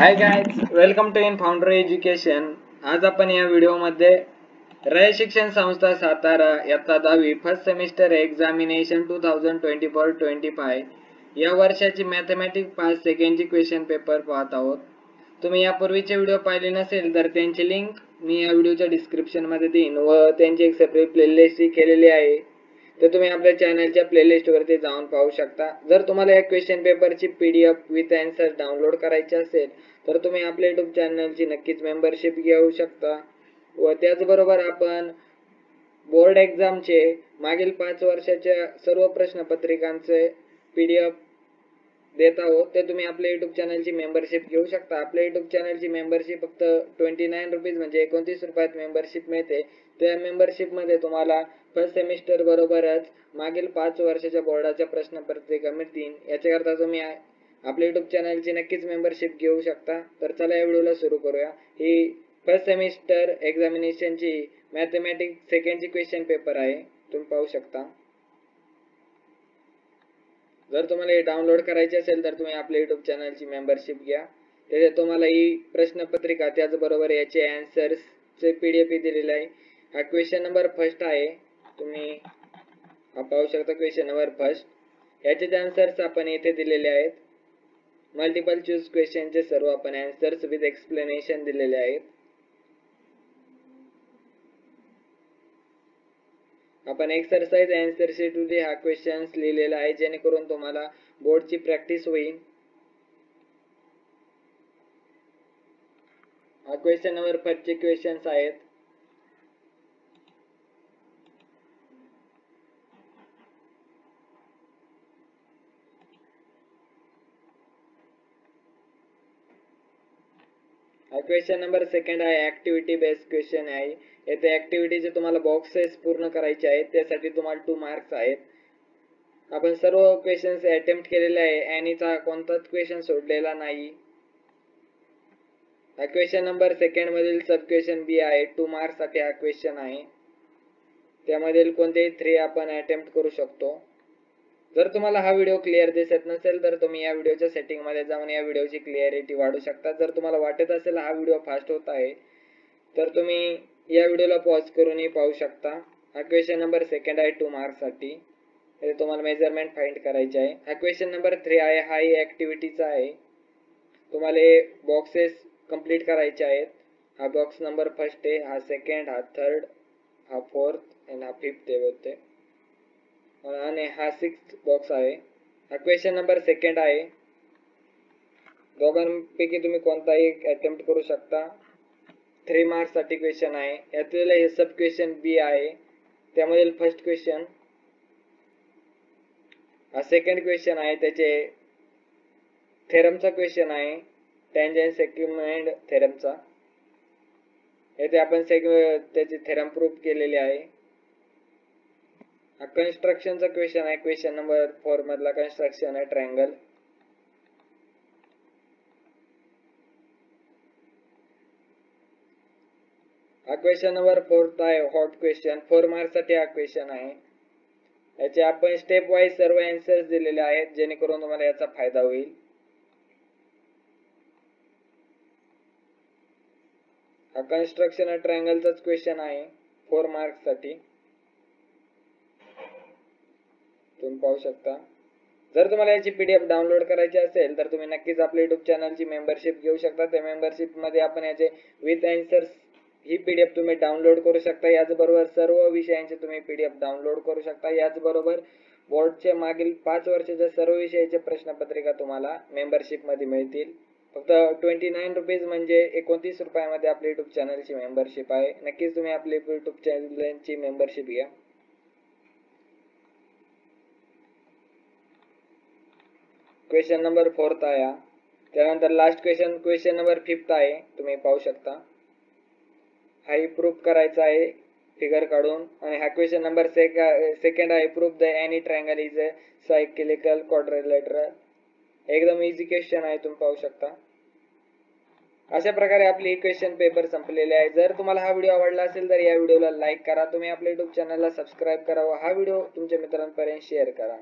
High guys, welcome to In Founder Education. आज आपण या व्हिडिओमध्ये रय शिक्षण संस्था सातारा इयत्ता 10वी फर्स्ट सेमिस्टर एक्झामिनेशन 2024-25 या वर्षाची मॅथमॅटिक्स 5 सेकंडची क्वेश्चन पेपर पाहत आहोत। तुम्ही यापूर्वीचे व्हिडिओ पाहिले नसेल तर त्यांची लिंक मी या व्हिडिओच्या डिस्क्रिप्शन मध्ये देईन व त्यांची एक सेपरेट प्लेलिस्ट केलेली आहे, तर तुम्ही आपल्या चॅनलच्या प्लेलिस्ट वरती जाऊन पाहू शकता। जर तुम्हाला या क्वेश्चन पेपरची पीडीएफ विथ आन्सर डाउनलोड करायची असेल तर तुम्ही आपल्या YouTube चॅनलची नक्कीच मेंबरशिप घेऊ शकता। व त्याचबरोबर आपण बोर्ड एग्जामचे मागील 5 वर्षाच्या सर्व प्रश्नपत्रिकांचे पीडीएफ देत आहोत, ते तुम्ही आपल्या YouTube चॅनलची मेंबरशिप घेऊ शकता। आपल्या YouTube चॅनलची मेंबरशिप फक्त 29 रुपीज म्हणजे 29 रुपयात मेंबरशिप मिळते। त्या मेंबरशिप मध्ये तुम्हाला फर्स्ट सेमिस्टर बरोबरच मागील 5 वर्षाच्या बोर्डाच्या प्रश्नपत्रिका मिळतील। याच्याकरता तुम्ही आपल्या YouTube चॅनलची नक्कीच मेंबरशिप घेऊ शकता। तर चला या व्हिडिओला सुरू करूया। ही फर्स्ट सेमिस्टर एक्झामिनेशनची मॅथमॅटिक्स सेकंडची क्वेश्चन पेपर आहे, तुम्ही पाहू शकता। जर तुम्हाला हे डाउनलोड करायचे असेल तर तुम्ही आपल्या YouTube चॅनलची मेंबरशिप घ्या। त्याचे तुम्हाला ही प्रश्नपत्रिका त्याचबरोबर याचे आन्सर्स चे पीडीएफ दिलेले आहे। हा क्वेश्चन नंबर फर्स्ट आहे, तुम्ही पाहू शकता क्वेश्चन नंबर फर्स्ट। याचे आन्सर्स आपण येथे दिलेले आहेत। मल्टिपल चूज क्वेश्चनचे सर्व आपण आन्सर्स विथ एक्सप्लेनेशन दिलेले आहेत। आपण एक्सरसाइज आन्सर शीट मध्ये हा क्वेश्चन्स लिहिलेला आहे, जेणेकरून तुम्हाला बोर्डची प्रॅक्टिस होईल। हा क्वेश्चन नंबर 5 चे क्वेश्चन्स आहेत। हा क्वेश्चन नंबर सेकंड आहे, ऍक्टिव्हिटी बेस्ड क्वेश्चन आहे। येथे ऍक्टिव्हिटीचे तुम्हाला बॉक्सेस पूर्ण करायचे आहेत, त्यासाठी तुम्हाला 2 मार्क्स आहेत। आपण सर्व क्वेश्चन्स अटेम्प्ट केलेले आहे आणि चा कोणताच क्वेश्चन सोडलेला नाही। हा क्वेश्चन नंबर सेकंड मधील सब क्वेश्चन बी आहे, 2 मार्क्स साठी हा क्वेश्चन आहे। त्यामधील कोणतेही 3 आपण अटेम्प्ट करू शकतो। जर तुम्हाला हा व्हिडिओ क्लिअर दिसत नसेल तर तुम्ही या व्हिडिओच्या सेटिंग मध्ये जाऊन या व्हिडिओची क्लिअरिटी वाढवू शकता। जर तुम्हाला वाटत असेल हा व्हिडिओ फास्ट होत आहे तर तुम्ही या व्हिडिओला पॉज करूनही पाहू शकता। हा क्वेश्चन नंबर सेकंड आहे, 2 मार्क्स साठी, ते तुम्हाला मेजरमेंट फाइंड करायचे आहे। हा क्वेश्चन नंबर 3 आहे, हा ऍक्टिव्हिटीचा आहे, तुम्हाला बॉक्सेस कंप्लीट करायचे आहेत। हा बॉक्स नंबर फर्स्ट आहे, हा सेकंड, हा थर्ड, हा फोर्थ आणि हा फिफ्थ होते आणि हा 6th बॉक्स आहे। हा क्वेश्चन नंबर सेकंड आहे, दोघांपैकी तुम्ही कोणताही अटेम्प्ट करू शकता। 3 मार्क्स साठी क्वेश्चन आहे। यातले हे सब क्वेश्चन बी आहे, त्यामधील फर्स्ट क्वेश्चन। हा सेकंड क्वेश्चन आहे, त्याचे थेरमचा क्वेश्चन आहे, टॅन्जंट सेगमेंट थेरमचा। येथे आपण त्याचे थेरम प्रूफ केलेले आहे। हा कन्स्ट्रक्शनचा क्वेश्चन आहे, क्वेश्चन नंबर 4 मधला कन्स्ट्रक्शन आहे ट्रायंगल। हा क्वेश्चन नंबर 4 आहे, हॉट क्वेश्चन, 4 मार्क्स साठी हा क्वेश्चन आहे। याचे आपण स्टेप वाइज सर्व आन्सर्स दिलेले आहेत, जेणेकरून तुम्हाला याचा फायदा होईल। हा कन्स्ट्रक्शन ट्रायंगलचाच क्वेश्चन आहे, 4 मार्क्स साठी, तुम्ही पाहू शकता। जर तुम्हाला याची पीडीएफ डाउनलोड करायची असेल तर तुम्ही नक्कीच आपल्या YouTube चॅनलची मेंबरशिप घेऊ शकता। त्या मेंबरशिप मध्ये आपण याचे विथ आन्सर्स ही पीडीएफ तुम्ही डाउनलोड करू शकता। याचबरोबर सर्व विषयांचे तुम्ही पीडीएफ डाउनलोड करू शकता। याचबरोबर बोर्डचे मागील 5 वर्षाच्या सर्व विषयाचे प्रश्नपत्रिका तुम्हाला मेंबरशिप मध्ये मिळतील। फक्त 29 रुपीज म्हणजे 29 रुपयामध्ये आपल्या YouTube चॅनलची मेंबरशिप आहे। नक्कीच तुम्ही आपल्या YouTube चॅनलची मेंबरशिप घ्या। क्वेश्चन नंबर 4 आहे, त्यानंतर लास्ट क्वेश्चन नंबर 5 आहे, तुम्ही पाहू शकता। हाही प्रूफ करायचा आहे फिगर काढून। आणि हा क्वेश्चन नंबर सेकंड आहे, proof the any triangle is a cyclical quadrilateral. एकदम इझी क्वेश्चन आहे, तुम्ही पाहू शकता। अशा प्रकारे आपली क्वेश्चन पेपर संपलेले आहे। जर तुम्हाला हा व्हिडिओ आवडला असेल तर या व्हिडिओला लाईक करा, तुम्ही आपल्या YouTube चॅनलला सबस्क्राइब करा व हा व्हिडिओ तुमच्या मित्रांपर्यंत शेअर करा।